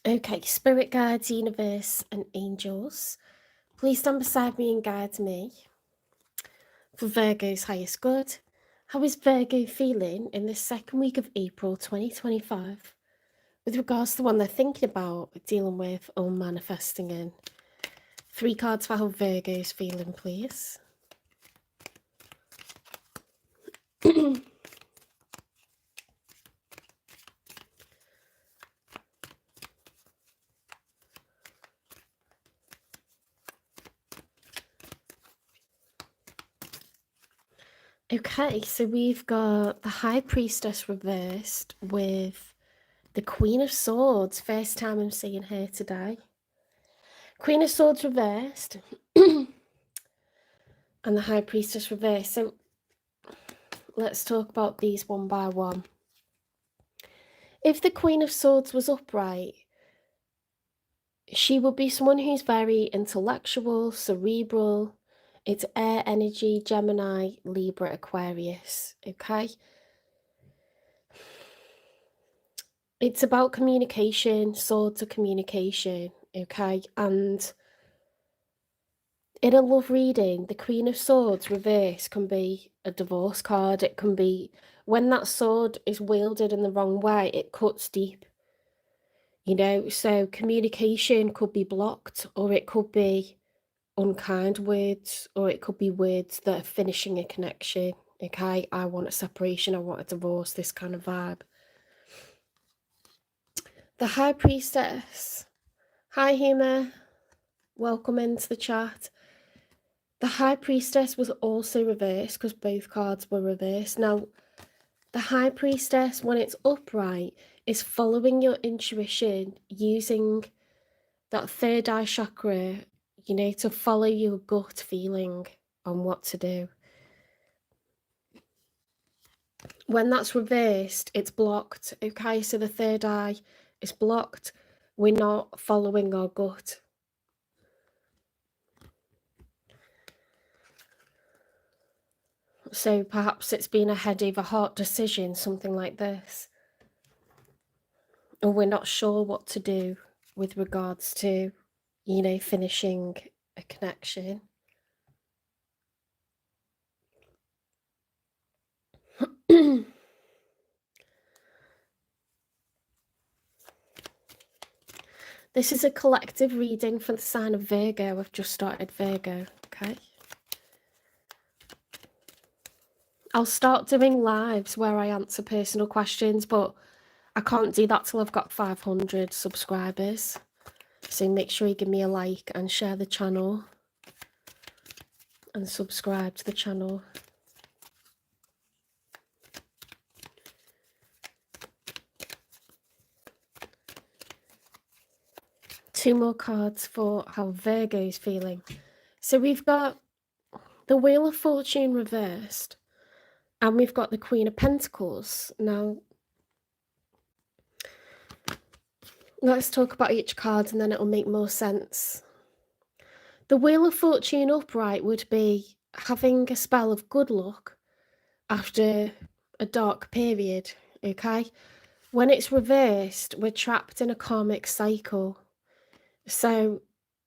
Okay, spirit guides, universe, and angels, please stand beside me and guide me. For Virgo's highest good, how is Virgo feeling in the second week of April 2025 with regards to the one they're thinking about, dealing with, or manifesting in? 3 cards for how Virgo's feeling, please. Okay, so we've got the High Priestess reversed with the Queen of Swords. First time I'm seeing her today. Queen of Swords reversed and the High Priestess reversed. So let's talk about these one by one. If the Queen of Swords was upright, she would be someone who's very intellectual, cerebral. It's air energy, Gemini, Libra, Aquarius, okay? It's about communication, swords of communication, okay? And in a love reading, the Queen of Swords reverse can be a divorce card. It can be when that sword is wielded in the wrong way, it cuts deep. You know, so communication could be blocked, or it could be unkind words, or it could be words that are finishing a connection. Okay, I want a separation, I want a divorce, this kind of vibe. The High Priestess. Hi, Humor. Welcome into the chat. The High Priestess was also reversed because both cards were reversed. Now, the High Priestess, when it's upright, is following your intuition, using that third eye chakra, you know, to follow your gut feeling on what to do. When that's reversed, it's blocked. Okay, so the third eye is blocked. We're not following our gut. So perhaps it's been a head over heart decision, something like this. Or we're not sure what to do with regards to, you know, finishing a connection. This is a collective reading for the sign of Virgo. I've just started Virgo, okay? I'll start doing lives where I answer personal questions, but I can't do that till I've got 500 subscribers. So make sure you give me a like and share the channel and subscribe to the channel. Two more cards for how Virgo's feeling. So we've got the Wheel of Fortune reversed, and we've got the Queen of Pentacles. Now, let's talk about each card and then it'll make more sense. The Wheel of Fortune upright would be having a spell of good luck after a dark period, okay? When it's reversed, we're trapped in a karmic cycle. So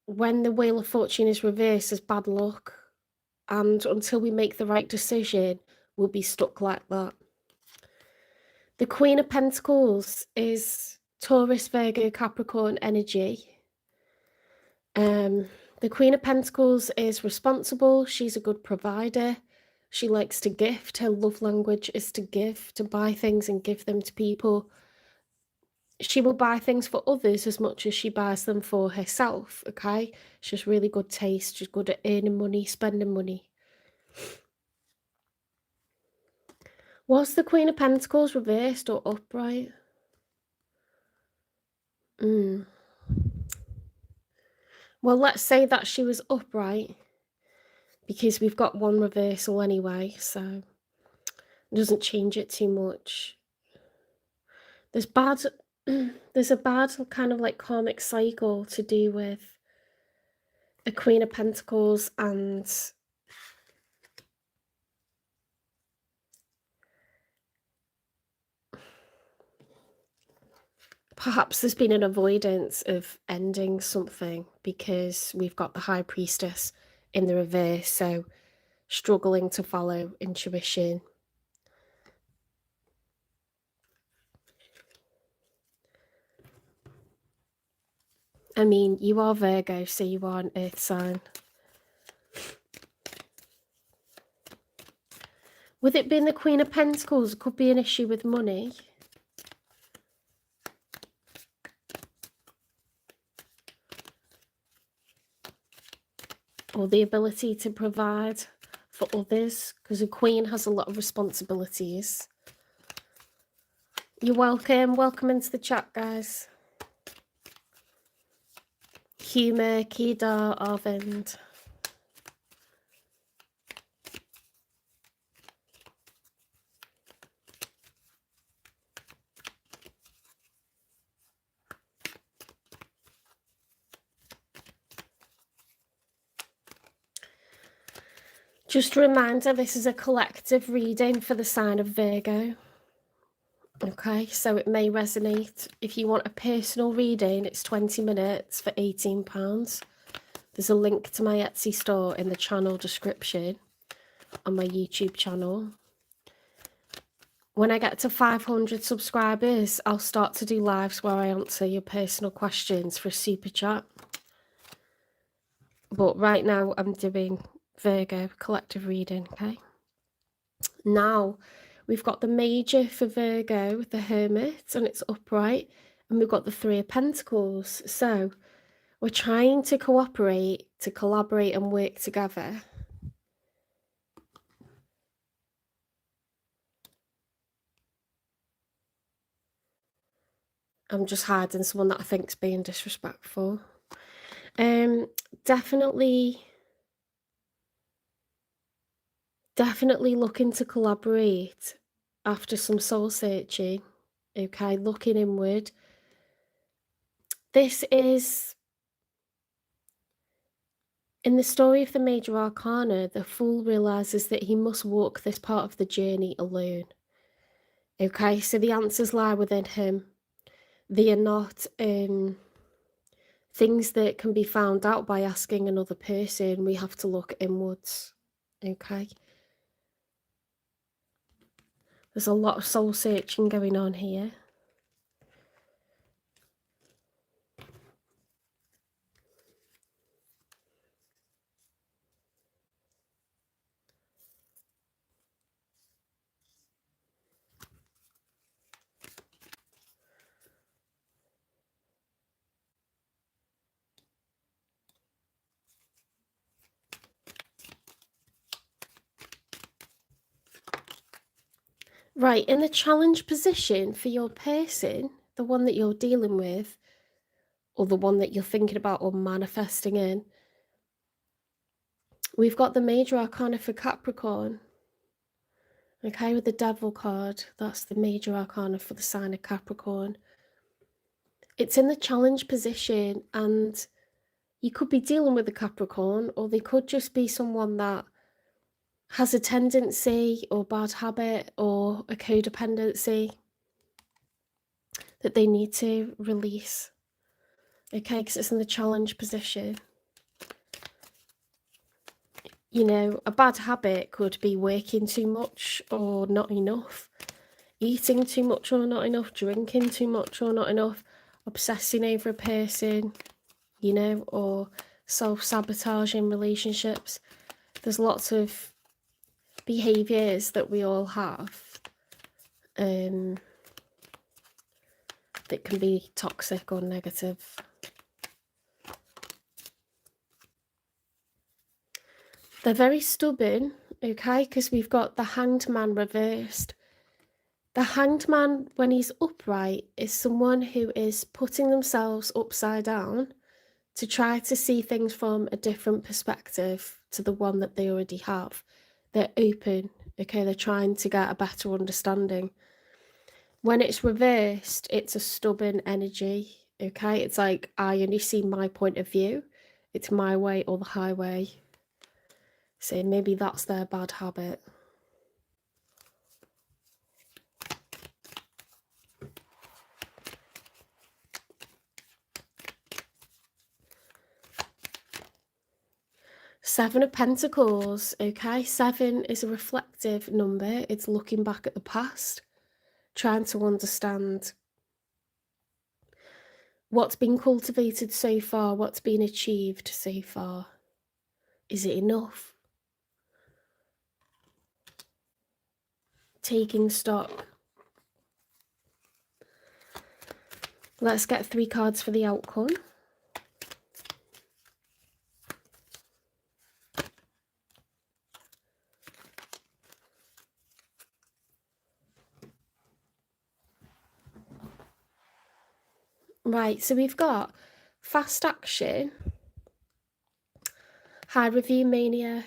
when the Wheel of Fortune is reversed, there's bad luck. And until we make the right decision, we'll be stuck like that. The Queen of Pentacles is Taurus, Virgo, Capricorn energy. The Queen of Pentacles is responsible. She's a good provider. She likes to gift. Her love language is to give, to buy things and give them to people. She will buy things for others as much as she buys them for herself, okay? She has really good taste. She's good at earning money, spending money. Was the Queen of Pentacles reversed or upright? Well, let's say that she was upright, because we've got one reversal anyway, so it doesn't change it too much. There's a bad kind of like karmic cycle to do with a Queen of Pentacles and Perhaps there's been an avoidance of ending something because we've got the High Priestess in the reverse, so struggling to follow intuition. I mean, you are Virgo, so you are an earth sign. With it being the Queen of Pentacles, it could be an issue with money. Or the ability to provide for others, because a queen has a lot of responsibilities. You're welcome. Welcome into the chat, guys. Humour, Kedar, Arvind. Just a reminder, this is a collective reading for the sign of Virgo. Okay, so it may resonate. If you want a personal reading, it's 20 minutes for £18. There's a link to my Etsy store in the channel description on my YouTube channel. When I get to 500 subscribers, I'll start to do lives where I answer your personal questions for a super chat. But right now I'm doing Virgo collective reading, okay? Now we've got the major for Virgo, the Hermit, and it's upright, and we've got the Three of Pentacles. So we're trying to cooperate, to collaborate and work together. I'm just hiding someone that I think's being disrespectful. Definitely looking to collaborate after some soul searching. Okay, looking inward. This is, in the story of the Major Arcana, the Fool realizes that he must walk this part of the journey alone. Okay, so the answers lie within him. They are not things that can be found out by asking another person. We have to look inwards. Okay. There's a lot of soul searching going on here. Right, in the challenge position for your person, the one that you're dealing with, or the one that you're thinking about or manifesting in, we've got the Major Arcana for Capricorn. Okay, with the Devil card, that's the Major Arcana for the sign of Capricorn. It's in the challenge position, and you could be dealing with a Capricorn, or they could just be someone that has a tendency or bad habit or a codependency that they need to release. Okay, because it's in the challenge position. You know, a bad habit could be working too much or not enough, eating too much or not enough, drinking too much or not enough, obsessing over a person, you know, or self-sabotage in relationships. There's lots of behaviours that we all have that can be toxic or negative. They're very stubborn, okay, because we've got the Hanged Man reversed. The Hanged Man, when he's upright, is someone who is putting themselves upside down to try to see things from a different perspective to the one that they already have. They're open, okay, they're trying to get a better understanding. When it's reversed, it's a stubborn energy, okay? It's like, I only see my point of view. It's my way or the highway. So maybe that's their bad habit. Seven of Pentacles, okay? 7 is a reflective number. It's looking back at the past, trying to understand what's been cultivated so far, what's been achieved so far. Is it enough? Taking stock. Let's get 3 cards for the outcome. Right, so we've got fast action, high review mania.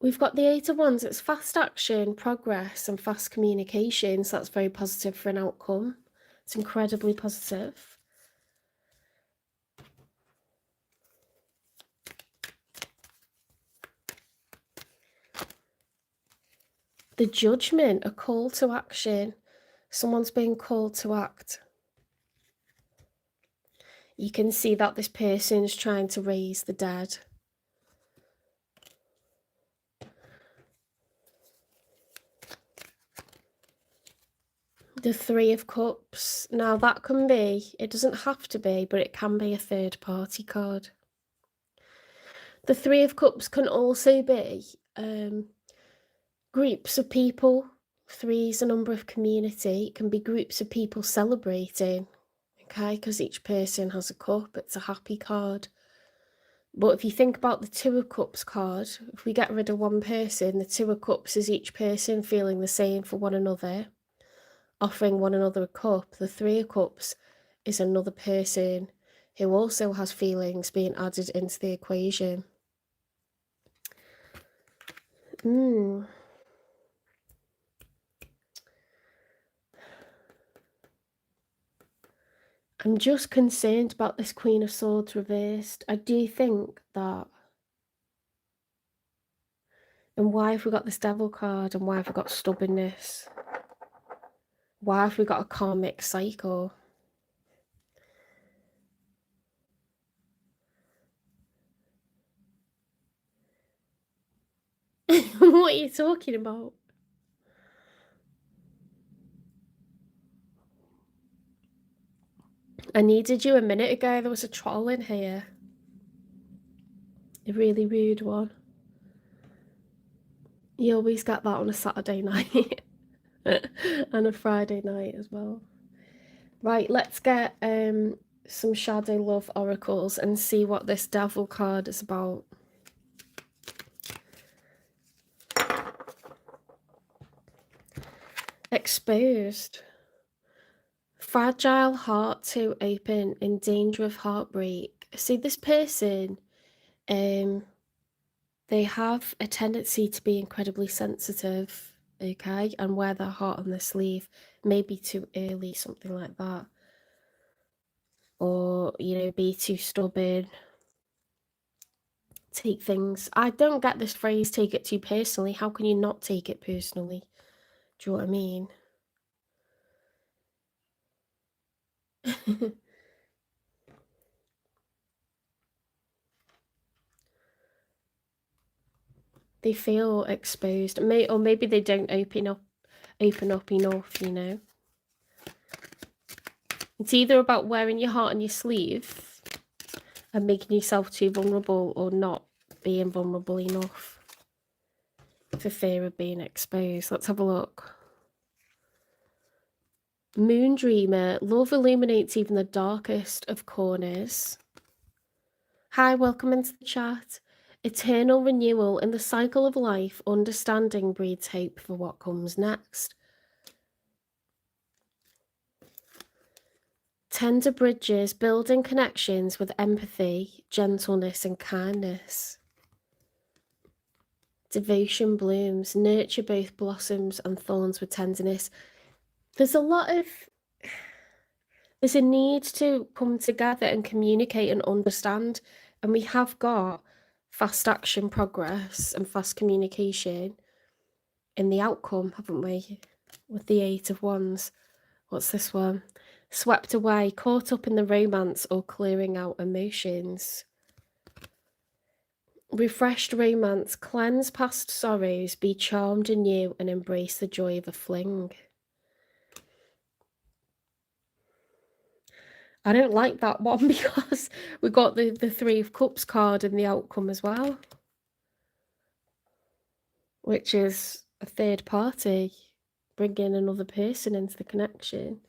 We've got the 8 of Wands. It's fast action, progress, and fast communication. So that's very positive for an outcome. It's incredibly positive. The Judgment, a call to action. Someone's being called to act. You can see that this person's trying to raise the dead. The 3 of Cups. Now that can be, it doesn't have to be, but it can be a third party card. The 3 of Cups can also be groups of people. 3 is a number of community. It can be groups of people celebrating, okay, because each person has a cup. It's a happy card. But if you think about the 2 of Cups card, if we get rid of one person, the 2 of Cups is each person feeling the same for one another, offering one another a cup. The 3 of Cups is another person who also has feelings being added into the equation. I'm just concerned about this Queen of Swords reversed. I do think that... And why have we got this Devil card? And why have we got stubbornness? Why have we got a karmic cycle? What are you talking about? I needed you a minute ago. There was a troll in here. A really rude one. You always get that on a Saturday night. And a Friday night as well. Right, let's get some Shadow Love oracles and see what this Devil card is about. Exposed. Fragile heart to open, in danger of heartbreak. See, this person, they have a tendency to be incredibly sensitive, okay, and wear their heart on their sleeve, maybe too early, something like that. Or, you know, be too stubborn. Take things... I don't get this phrase, take it too personally. How can you not take it personally? Do you know what I mean? They feel exposed. Or maybe they don't open up enough, you know. It's either about wearing your heart on your sleeve and making yourself too vulnerable, or not being vulnerable enough for fear of being exposed. Let's have a look. Moon Dreamer. Love illuminates even the darkest of corners. Hi, welcome into the chat. Eternal renewal in the cycle of life. Understanding breeds hope for what comes next. Tender bridges, building connections with empathy, gentleness and kindness. Devotion blooms, nurture both blossoms and thorns with tenderness. There's a need to come together and communicate and understand. And we have got fast action, progress and fast communication in the outcome, haven't we? With the 8 of Wands. What's this one? swept away, caught up in the romance, or clearing out emotions. Refreshed romance, cleanse past sorrows, be charmed anew, and embrace the joy of a fling. I don't like that one because we got the Three of Cups card in the outcome as well, which is a third party, bringing another person into the connection.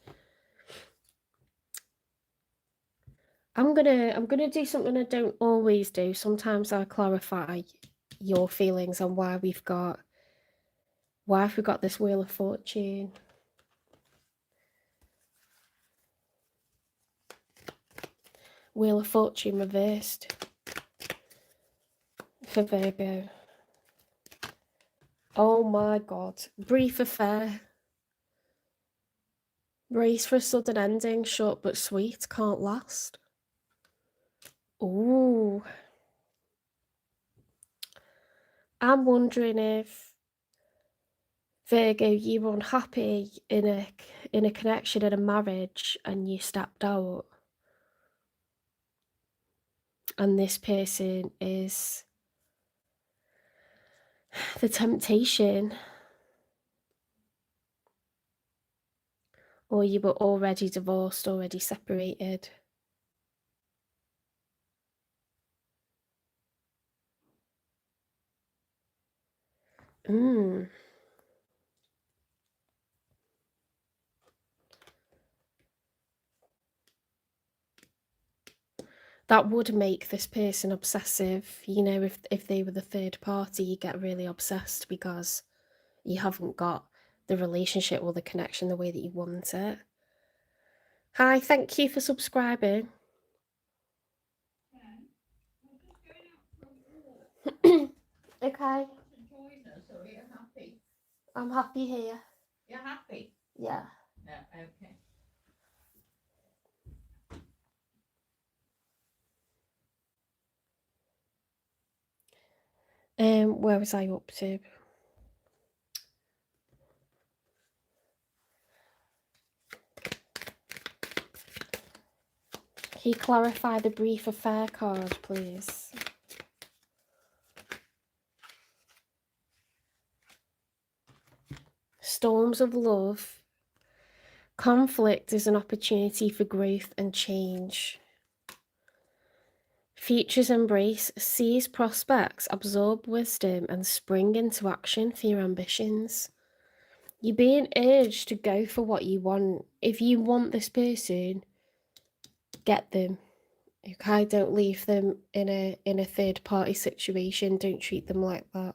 I'm gonna do something I don't always do. Sometimes I clarify your feelings on why we've got this Wheel of Fortune. Wheel of Fortune reversed for Virgo. Oh my God. Brief affair. Brace for a sudden ending, short but sweet, can't last. Ooh. I'm wondering if, Virgo, you were unhappy in a connection, in a marriage, and you stepped out. And this person is the temptation. Or you were already divorced, already separated. That would make this person obsessive. You know, if they were the third party, you get really obsessed because you haven't got the relationship or the connection the way that you want it. Hi, thank you for subscribing. Okay. So you're happy? I'm happy here. You're happy? Yeah. Yeah, okay. Where was I up to? Can you clarify the brief affair card, please? Storms of love. Conflict is an opportunity for growth and change. Futures embrace, seize prospects, absorb wisdom, and spring into action for your ambitions. You're being urged to go for what you want. If you want this person, get them. Okay, don't leave them in a third party situation. Don't treat them like that.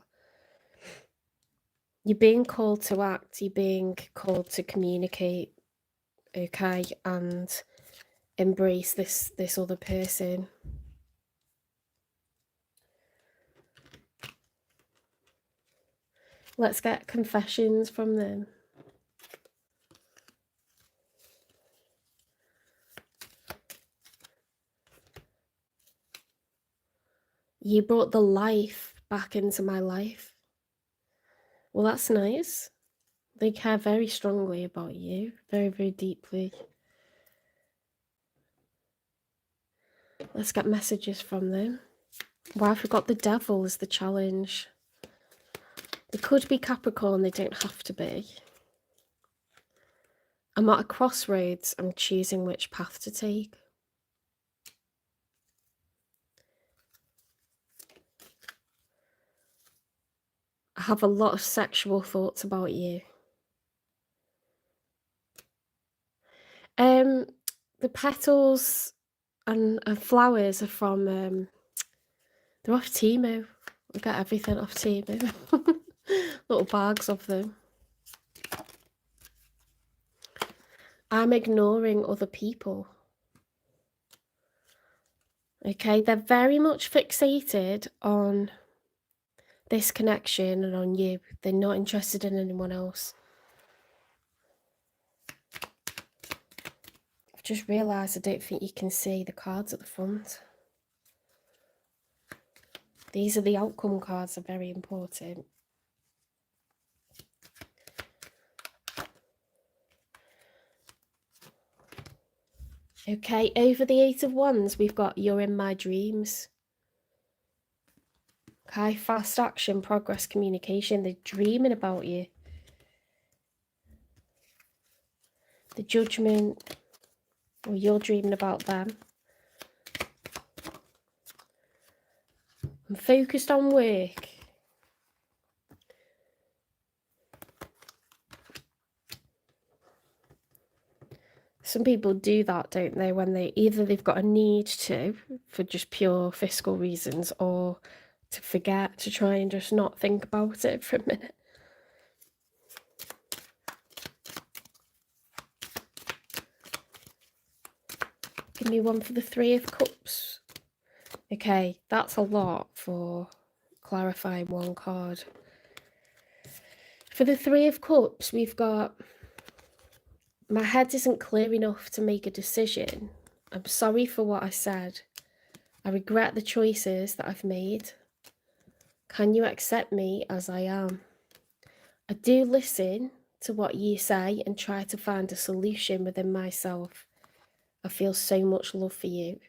You're being called to act. You're being called to communicate. Okay, and embrace this other person. Let's get confessions from them. You brought the life back into my life. Well, that's nice. They care very strongly about you, very, very deeply. Let's get messages from them. Why have we got the devil as the challenge? They could be Capricorn, they don't have to be. I'm at a crossroads, I'm choosing which path to take. I have a lot of sexual thoughts about you. The petals and flowers are from, they're off Temu. I get everything off Temu. Little bags of them. I'm ignoring other people. Okay, they're very much fixated on this connection and on you. They're not interested in anyone else. I've just realised I don't think you can see the cards at the front. These are the outcome cards, are very important. Okay, over the Eight of Wands, we've got you're in my dreams. Okay, fast action, progress, communication. They're dreaming about you. The Judgment, or you're dreaming about them. I'm focused on work. Some people do that, don't they, when they've got a need to, for just pure fiscal reasons, or to forget, to try and just not think about it for a minute. Give me one for the Three of Cups. Okay, that's a lot for clarifying one card. For the Three of Cups, we've got, my head isn't clear enough to make a decision. I'm sorry for what I said. I regret the choices that I've made. Can you accept me as I am? I do listen to what you say and try to find a solution within myself. I feel so much love for you.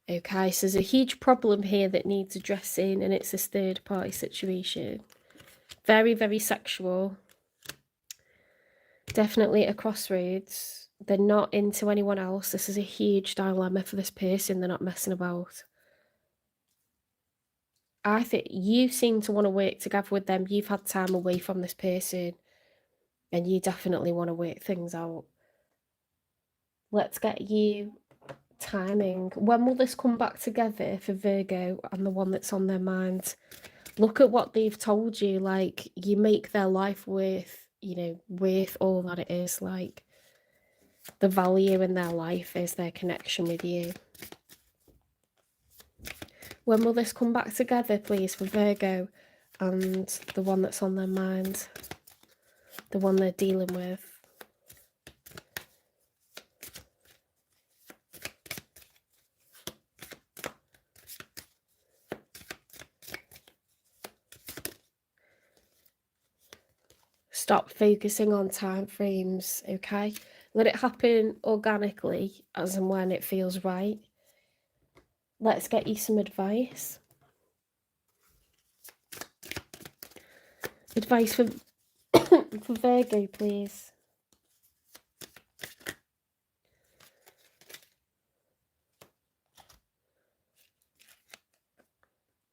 Okay, so there's a huge problem here that needs addressing, and it's this third party situation. Very, very sexual. Definitely at a crossroads. They're not into anyone else. This is a huge dilemma for this person. They're not messing about. I think you seem to want to work together with them. You've had time away from this person, and you definitely want to work things out. Let's get you timing. When will this come back together for Virgo and the one that's on their mind? Look at what they've told you. Like, you make their life worth, worth all that it is. Like, the value in their life is their connection with you. When will this come back together, please, for Virgo and the one that's on their mind, the one they're dealing with? Stop focusing on time frames, okay? Let it happen organically as and when it feels right. Let's get you some advice. Advice for, for Virgo, please.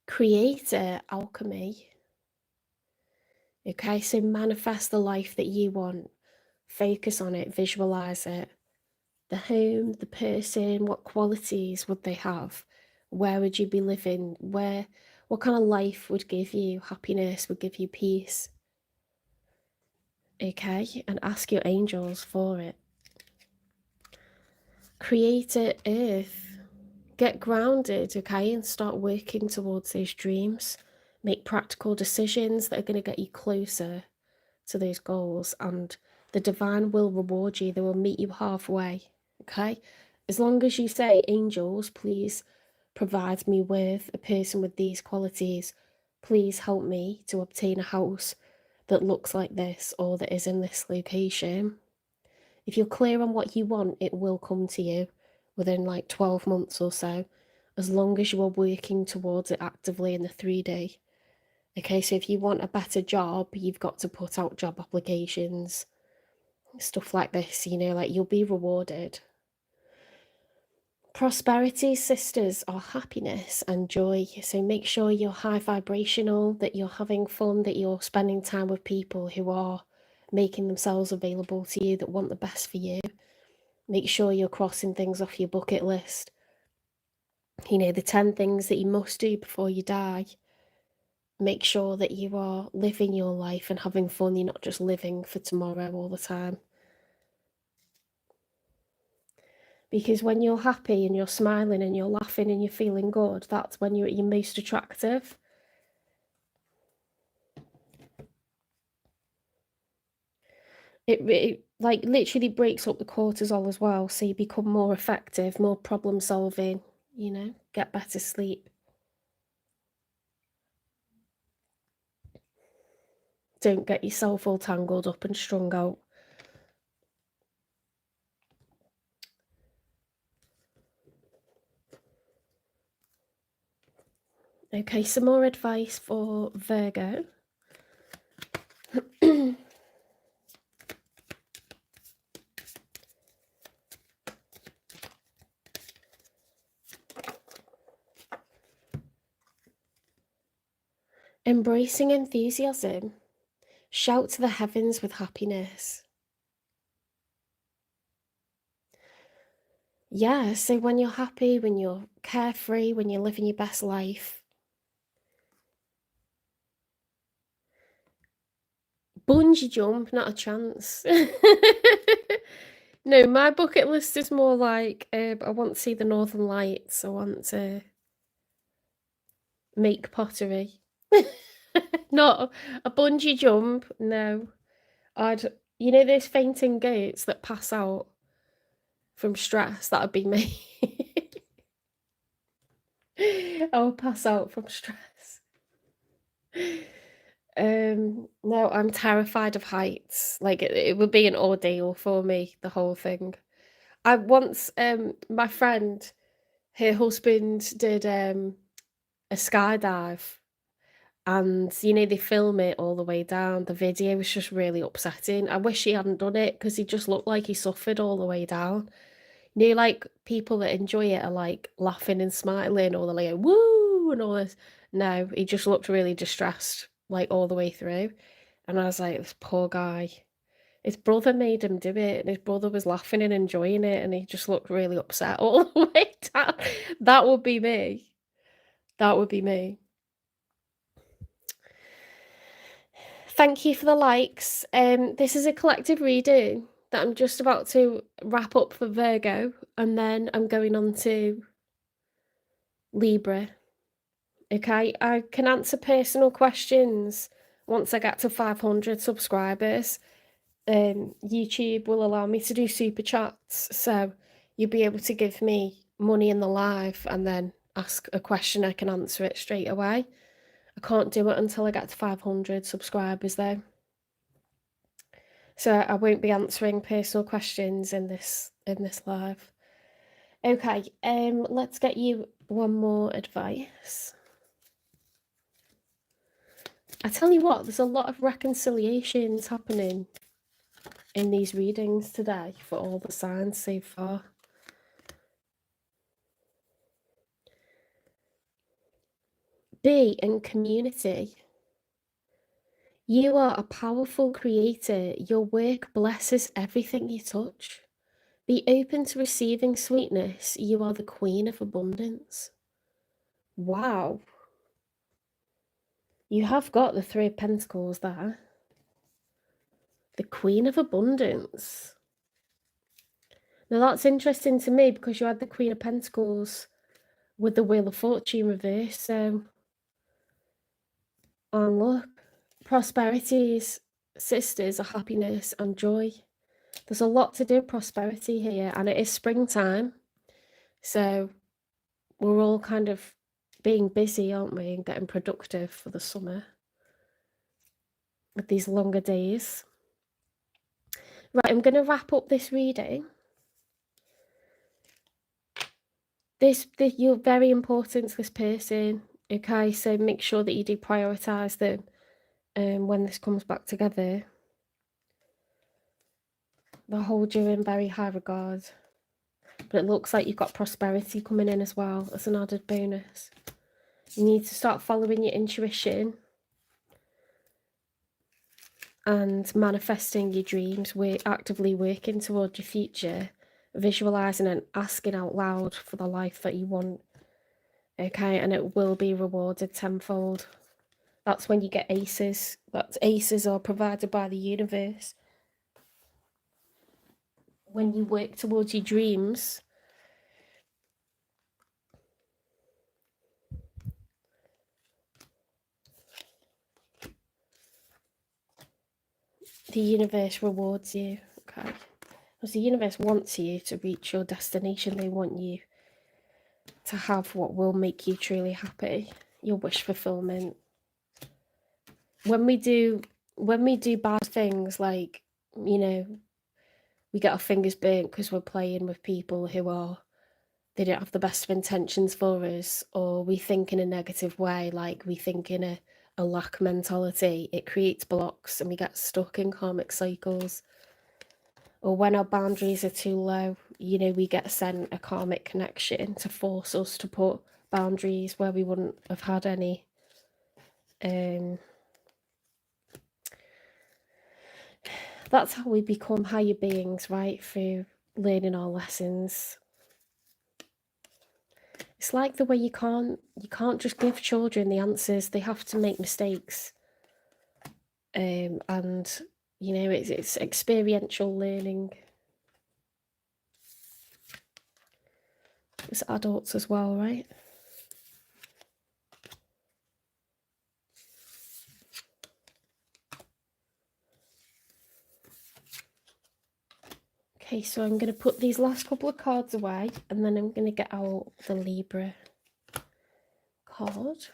Creator alchemy. Okay, so manifest the life that you want. Focus on it, visualize it. The home, the person, what qualities would they have? Where would you be living? What kind of life would give you happiness, would give you peace? Okay, and ask your angels for it. Create an earth. Get grounded, okay, and start working towards those dreams. Make practical decisions that are going to get you closer to those goals, and the divine will reward you. They will meet you halfway, okay? As long as you say, angels, please provide me with a person with these qualities. Please help me to obtain a house that looks like this or that is in this location. If you're clear on what you want, it will come to you within like 12 months or so, as long as you are working towards it actively in the 3D. Okay, so if you want a better job, you've got to put out job applications, stuff like this, like you'll be rewarded. Prosperity, sisters, are happiness and joy. So make sure you're high vibrational, that you're having fun, that you're spending time with people who are making themselves available to you, that want the best for you. Make sure you're crossing things off your bucket list. The 10 things that you must do before you die. Make sure that you are living your life and having fun. You're not just living for tomorrow all the time. Because when you're happy and you're smiling and you're laughing and you're feeling good, that's when you're at your most attractive. It like literally breaks up the cortisol as well, so you become more effective, more problem solving, get better sleep. Don't get yourself all tangled up and strung out. Okay, some more advice for Virgo. Embracing enthusiasm. Shout to the heavens with happiness. Yeah, so when you're happy, when you're carefree, when you're living your best life. Bungee jump, not a chance. No, my bucket list is more like, I want to see the Northern Lights. I want to make pottery. Not a bungee jump, no. You know those fainting goats that pass out from stress? That would be me. I would pass out from stress. No, I'm terrified of heights. Like it would be an ordeal for me, the whole thing. I once, my friend, her husband did a skydive, and you know they film it all the way down. The video was just really upsetting. I wish he hadn't done it because he just looked like he suffered all the way down. You know, like people that enjoy it are like laughing and smiling, or they're like woo and all this. No, he just looked really distressed, like all the way through. And I was like, this poor guy. His brother made him do it, and his brother was laughing and enjoying it, and he just looked really upset all the way down. That would be me. That would be me. Thank you for the likes. This is a collective reading that I'm just about to wrap up for Virgo, and then I'm going on to Libra. Okay, I can answer personal questions once I get to 500 subscribers. YouTube will allow me to do super chats, so you'll be able to give me money in the live and then ask a question. I can answer it straight away. I can't do it until I get to 500 subscribers though, so I won't be answering personal questions in this live. Okay, let's get you one more advice. I tell you what, there's a lot of reconciliations happening in these readings today for all the signs so far. Be in community. You are a powerful creator. Your work blesses everything you touch. Be open to receiving sweetness. You are the queen of abundance. Wow. You have got the Three of Pentacles there. The Queen of Abundance. Now that's interesting to me because you had the Queen of Pentacles with the Wheel of Fortune reverse. So, and look, prosperities, sisters are happiness and joy. There's a lot to do prosperity here, and it is springtime. So we're all kind of being busy, aren't we, and getting productive for the summer with these longer days. Right, I'm going to wrap up this reading. You're very important to this person, okay? So make sure that you do prioritise them when this comes back together. They'll hold you in very high regard. But it looks like you've got prosperity coming in as well as an added bonus. You need to start following your intuition and manifesting your dreams. We're actively working towards your future, visualizing and asking out loud for the life that you want. Okay, and it will be rewarded tenfold. That's when you get aces. That's aces are provided by the universe. When you work towards your dreams, the universe rewards you. Okay, because the universe wants you to reach your destination. They want you to have what will make you truly happy, your wish fulfillment. When we do bad things, like, you know, we get our fingers burnt because we're playing with people who are they don't have the best of intentions for us, or we think in a negative way, like we think in a lack mentality, it creates blocks and we get stuck in karmic cycles. Or when our boundaries are too low, you know, we get sent a karmic connection to force us to put boundaries where we wouldn't have had any. That's how we become higher beings, right? Through learning our lessons. It's like the way you can't just give children the answers. They have to make mistakes. And you know, it's experiential learning. It's adults as well, right? Okay, so I'm going to put these last couple of cards away, and then I'm going to get out the Libra card.